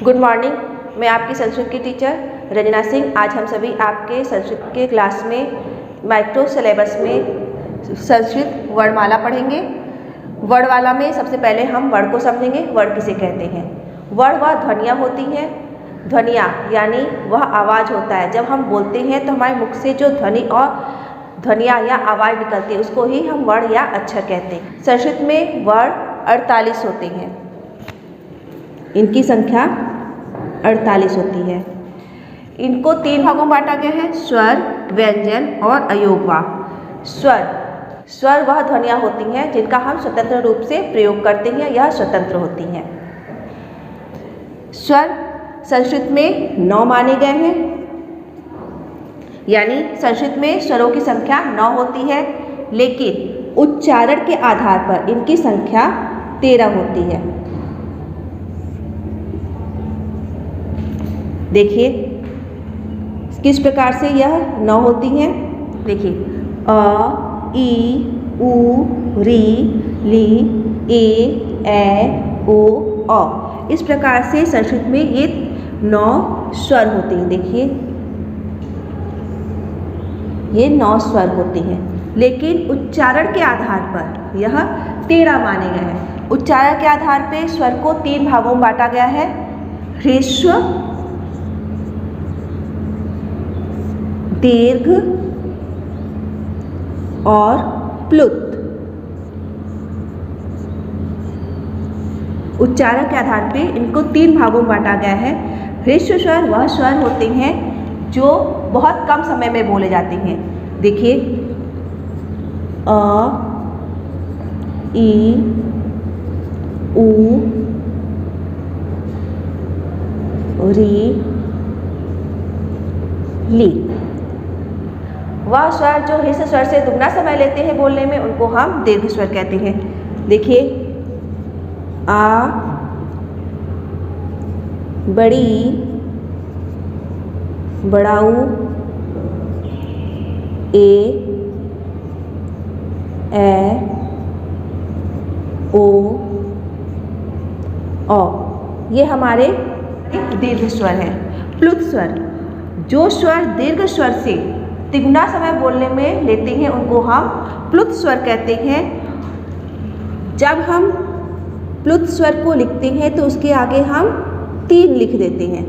Good morning. मैं आपकी संस्कृत की टीचर रंजना सिंह। आज हम सभी आपके संस्कृत के क्लास में माइक्रो सिलेबस में संस्कृत वर्णमाला पढ़ेंगे। वर्णमाला में सबसे पहले हम वर्ण को समझेंगे। वर्ण किसे कहते हैं? वर्ण वह ध्वनियाँ होती हैं। ध्वनियाँ यानी वह आवाज़ होता है। जब हम बोलते हैं तो हमारे मुख से जो ध्वनि और ध्वनियाँ या आवाज़ निकलती है उसको ही हम वर्ण या अक्षर कहते हैं। संस्कृत में वर्ण 48 होते हैं। इनकी संख्या 48 होती है। इनको 3 भागों में बांटा गया है: स्वर, व्यंजन और अयोगवाह। स्वर वह ध्वनियाँ होती हैं जिनका हम स्वतंत्र रूप से प्रयोग करते हैं, यह स्वतंत्र होती हैं। स्वर संस्कृत में 9 माने गए हैं, यानी संस्कृत में स्वरों की संख्या 9 होती है, लेकिन उच्चारण के आधार पर इनकी संख्या 13 होती है। देखिए किस प्रकार से यह 9 होती हैं। देखिए अ, ई, उ, री, ली, ए, ओ, औ। इस प्रकार से संस्कृत में ये 9 स्वर होते हैं। देखिए ये 9 स्वर होते हैं, लेकिन उच्चारण के आधार पर यह 13 माने गए हैं। उच्चारण के आधार पर स्वर को 3 भागों में बांटा गया है: ह्रस्व, दीर्घ और प्लुत। उच्चारण के आधार पे इनको 3 भागों में बांटा गया है। ह्रस्व स्वर वह स्वर होते हैं जो बहुत कम समय में बोले जाते हैं। देखिए अ, ई, उ, री, ली। वह स्वर जो ह्रस्व स्वर से दुगना समय लेते हैं बोलने में, उनको हम दीर्घ स्वर कहते हैं। देखिए आ, बड़ी, बड़ाऊ, ए, ओ, औ। ये हमारे दीर्घ स्वर हैं। प्लुत स्वर, जो स्वर दीर्घ स्वर से तिगुना समय बोलने में लेते हैं उनको हम प्लुत स्वर कहते हैं। जब हम प्लुत स्वर को लिखते हैं तो उसके आगे हम 3 लिख देते हैं।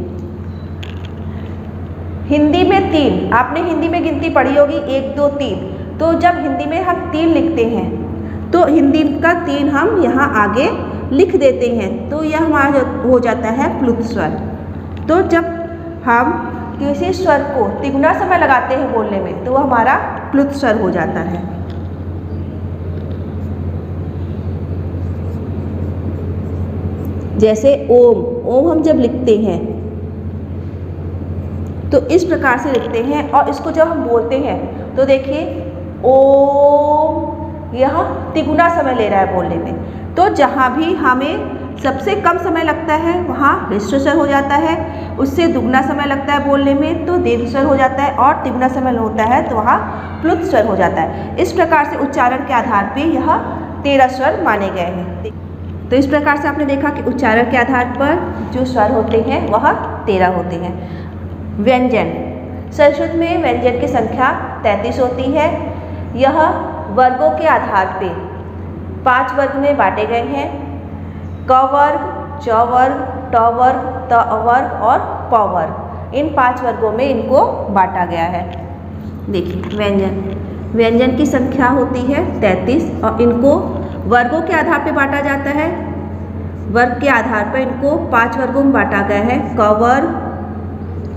हिंदी में 3, आपने हिंदी में गिनती पढ़ी होगी 1 2 3। तो जब हिंदी में हम 3 लिखते हैं तो हिंदी का 3 हम यहाँ आगे लिख देते हैं, तो यह हमारा हो जाता है प्लुत स्वर। तो जब हम किसी स्वर को तिगुना समय लगाते हैं बोलने में तो वह हमारा प्लुत स्वर हो जाता है। जैसे ओम, ओम हम जब लिखते हैं तो इस प्रकार से लिखते हैं, और इसको जब हम बोलते हैं तो देखिए ओम, यह तिगुना समय ले रहा है बोलने में। तो जहाँ भी हमें सबसे कम समय लगता है वहाँ ह्रस्व स्वर हो जाता है, उससे दुगना समय लगता है बोलने में तो दीर्घ स्वर हो जाता है, और तिगुना समय होता है तो वहाँ प्लुत स्वर हो जाता है। इस प्रकार से उच्चारण के आधार पे यह 13 स्वर माने गए हैं। तो इस प्रकार से आपने देखा कि उच्चारण के आधार पर जो स्वर होते हैं वह 13 होते हैं। व्यंजन, संस्कृत में व्यंजन की संख्या 33 होती है। यह वर्गों के आधार पे 5 वर्ग में बांटे गए हैं: क वर्ग, च वर्ग, ट वर्ग, त वर्ग और प वर्ग। इन 5 वर्गों में इनको बांटा गया है। देखिए व्यंजन की संख्या होती है 33, और इनको वर्गों के आधार पर बांटा जाता है। वर्ग के आधार पर इनको 5 वर्गों में बांटा गया है: क वर्ग,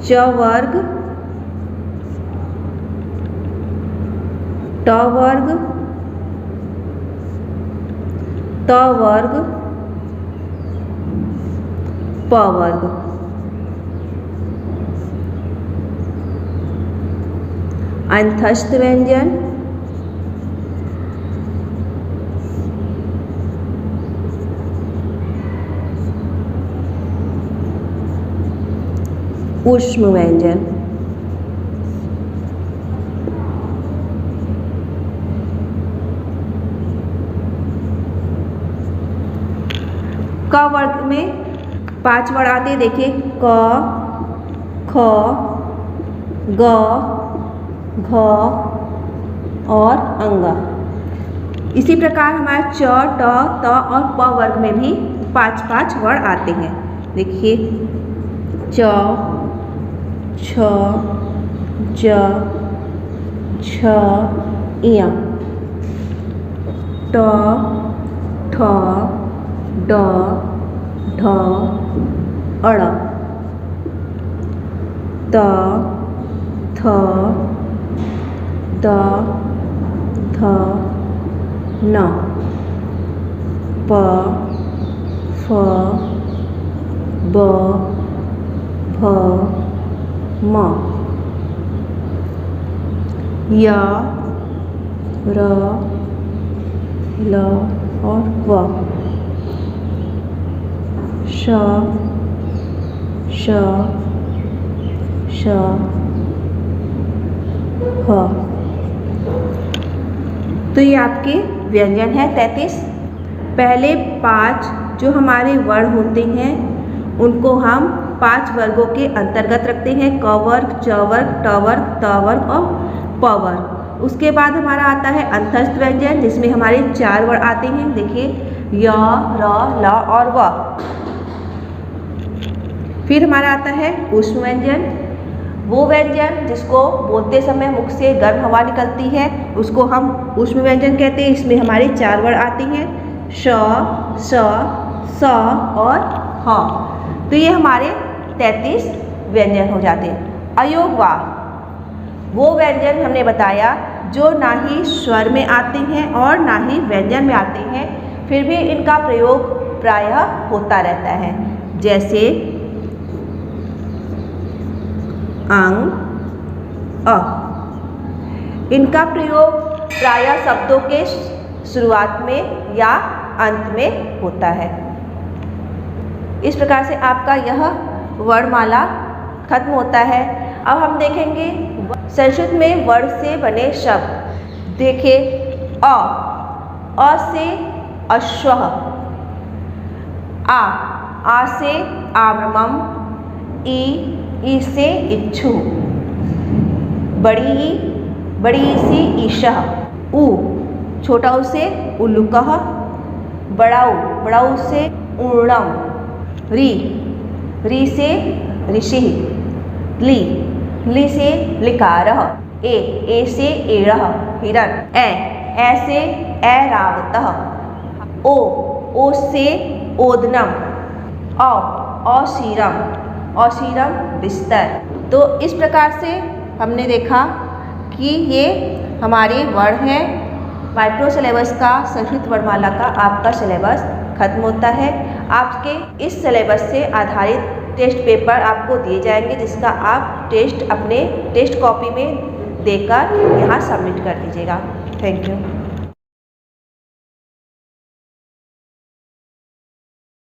च वर्ग, ट वर्ग, त वर्ग, प वर्ग। अंतस्थ व्यंजन, ऊष्म व्यंजन। क वर्ग में 5 वर्ड आते हैं, देखिए क, ख, ग, घ और अंग। इसी प्रकार हमारे च, ट, त और प वर्ग में भी 5-5 वर्ड आते हैं। देखिए च, छ, ज, छ, य, ट, ठ, ड, ढ, अड़, त, थ, द, ध, न, प, फ, ब, भ, म, य, र, ल और व, श, श, श, ह। तो ये आपके व्यंजन है 33। पहले 5 जो हमारे वर्ण होते हैं उनको हम 5 वर्गों के अंतर्गत रखते हैं, क वर्ग, च वर्ग, ट वर्ग, त वर्ग और प वर्ग। उसके बाद हमारा आता है अंतस्थ व्यंजन, जिसमें हमारे 4 वर्ड आते हैं। देखिए य, र, ल और व। फिर हमारा आता है ऊष्म व्यंजन, वो व्यंजन जिसको बोलते समय मुख से गर्म हवा निकलती है उसको हम ऊष्म व्यंजन कहते हैं। इसमें हमारे 4 वर्ड आते हैं, श, स, स और ह। तो ये हमारे 33 व्यंजन हो जाते हैं। अयोगवाह वो व्यंजन हमने बताया जो ना ही स्वर में आते हैं और ना ही व्यंजन में आते हैं, फिर भी इनका प्रयोग प्रायः होता रहता है। जैसे अंग, अ। इनका प्रयोग प्रायः शब्दों के शुरुआत में या अंत में होता है। इस प्रकार से आपका यह वर्णमाला खत्म होता है। अब हम देखेंगे संस्कृत में वर्ण से बने शब्द। देखिए अ से अश्वः, आ से आम्रमम, ई से इच्छु, बड़ी ई से ईशः, उ छोटा ऊ से उल्लुकः, बड़ा ऊ से ऊर्णम, री से ऋषिः, ली से लिकारः, ए से एड़ः हिरण, ए से ऐरावतः, ओ से ओदनम, औशीरम बिस्तर। तो इस प्रकार से हमने देखा कि ये हमारे वर्ण हैं। माइक्रो सिलेबस का संस्कृत वर्णमाला का आपका सिलेबस खत्म होता है। आपके इस सिलेबस से आधारित टेस्ट पेपर आपको दिए जाएंगे, जिसका आप टेस्ट अपने टेस्ट कॉपी में देकर यहाँ सबमिट कर दीजिएगा। Thank you.